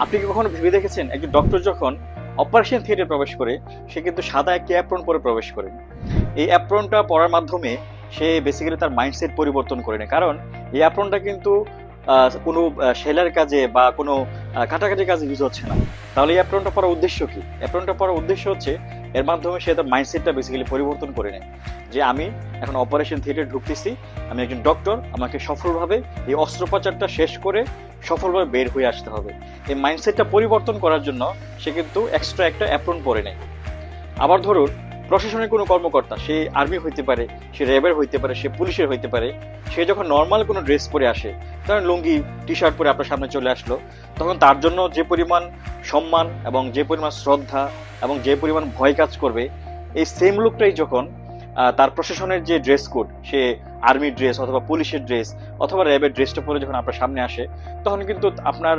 আপনি কি কখনো ভেবে দেখেছেন একজন ডক্টর যখন অপারেশন থিয়েটারে প্রবেশ করে সে কিন্তু সাদা একটি অ্যাপ্রন পরে প্রবেশ করে। এই অ্যাপ্রনটা পরার মাধ্যমে সে বেসিক্যালি তার মাইন্ডসেট পরিবর্তন করে নেয়, কারণ এই অ্যাপ্রনটা কিন্তু কোনো সেলার কাজে বা কোনো কাটাকাটি কাজে ইউজ হচ্ছে না। তাহলে এই অ্যাপ্রনটা পরার উদ্দেশ্য কি? অ্যাপ্রনটা পরার উদ্দেশ্য হচ্ছে এর মাধ্যমে সে তার মাইন্ডসেটটা বেসিক্যালি পরিবর্তন করে নেয় যে আমি এখন অপারেশন থিয়েটারে ঢুকতেছি, আমি একজন ডক্টর, আমাকে সফলভাবে এই অস্ত্রোপচারটা শেষ করে সফলভাবে বের হয়ে আসতে হবে। এই মাইন্ডসেটটা পরিবর্তন করার জন্য সে কিন্তু এক্সট্রা একটা অ্যাপ্রন পরে নেয়। আবার ধরুন প্রশাসনের কোনো কর্মকর্তা, সে আর্মি হইতে পারে, সে র্যাবের হইতে পারে, সে পুলিশের হইতে পারে, সে যখন নর্মাল কোনো ড্রেস পরে আসে, ধরেন লুঙ্গি টি শার্ট পরে আপনার সামনে চলে আসলো, তখন তার জন্য যে পরিমাণ সম্মান এবং যে পরিমাণ শ্রদ্ধা এবং যে পরিমাণ ভয় কাজ করবে, এই সেম লুকটাই যখন তার প্রশাসনের যে ড্রেস কোড, সে আর্মি ড্রেস অথবা পুলিশের ড্রেস অথবা র্যাবের ড্রেসটা পরে যখন আপনার সামনে আসে, তখন কিন্তু আপনার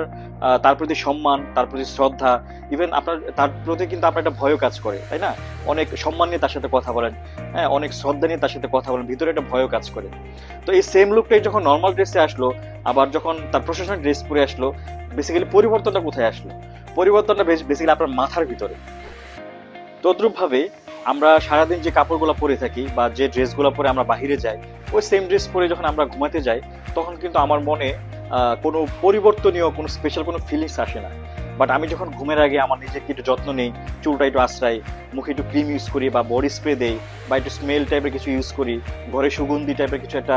তার প্রতি সম্মান, তার প্রতি শ্রদ্ধা, ইভেন আপনার তার প্রতি কিন্তু আপনার একটা ভয়ও কাজ করে, তাই না? অনেক সম্মান নিয়ে তার সাথে কথা বলেন, হ্যাঁ, অনেক শ্রদ্ধা নিয়ে তার সাথে কথা বলেন, ভিতরে একটা ভয়ও কাজ করে। তো এই সেম লুকটাই যখন নর্মাল ড্রেসে আসলো, আবার যখন তার প্রশাসনের ড্রেস পরে আসলো, বেসিক্যালি পরিবর্তনটা কোথায় আসলো? পরিবর্তনটা বেসিক্যালি আপনার মাথার ভিতরে। তদ্রূপভাবে আমরা সারাদিন যে কাপড়গুলো পরে থাকি বা যে ড্রেসগুলো পরে আমরা বাহিরে যাই, ওই সেম ড্রেস পরে যখন আমরা ঘুমাতে যাই, তখন কিন্তু আমার মনে কোনো পরিবর্তনীয় কোনো স্পেশাল কোনো ফিলিংস আসে না। বাট আমি যখন ঘুমের আগে আমার নিজেকে একটু যত্ন নেই, চুলটা একটু আশ্রাই, মুখে একটু ক্রিম ইউজ করি বা বডি স্প্রে দেই বা একটু স্মেল টাইপের কিছু ইউজ করি, ঘরে সুগন্ধি টাইপের কিছু একটা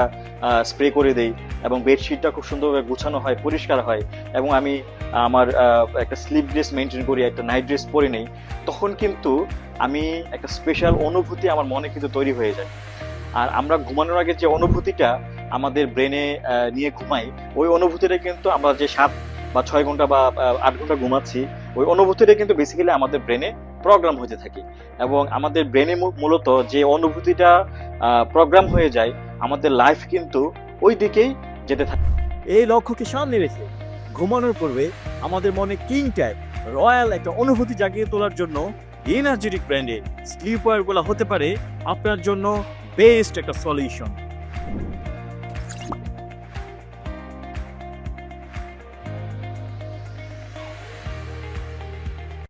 স্প্রে করে দেই, এবং বেডশিটটা খুব সুন্দরভাবে গুছানো হয়, পরিষ্কার হয়, এবং আমি আমার একটা স্লিপ ড্রেস মেনটেন করি, একটা নাইট ড্রেস পরে নেই, তখন কিন্তু আমি একটা স্পেশাল অনুভূতি আমার মনে কিন্তু তৈরি হয়ে যায়। আর আমরা ঘুমানোর আগে যে অনুভূতিটা আমাদের ব্রেনে নিয়ে ঘুমাই, ওই অনুভূতিটা কিন্তু আমরা যে 7 বা 6 ঘন্টা বা 8 ঘন্টা ঘুমাচ্ছি, ওই অনুভূতিটা কিন্তু বেসিক্যালি আমাদের ব্রেনে প্রোগ্রাম হতে থাকে, এবং আমাদের ব্রেনে মূলত যে অনুভূতিটা প্রোগ্রাম হয়ে যায়, আমাদের লাইফ কিন্তু ওই দিকেই যেতে থাকে। এই লক্ষ্যকে সামনে রেখে ঘুমানোর পূর্বে আমাদের মনে কিং টাইপ রয়্যাল একটা অনুভূতি জাগিয়ে তোলার জন্য এনার্জেটিক ব্র্যান্ডের স্লিপ ওয়্যারগুলো হতে পারে আপনার জন্য বেস্ট একটা সলিউশন।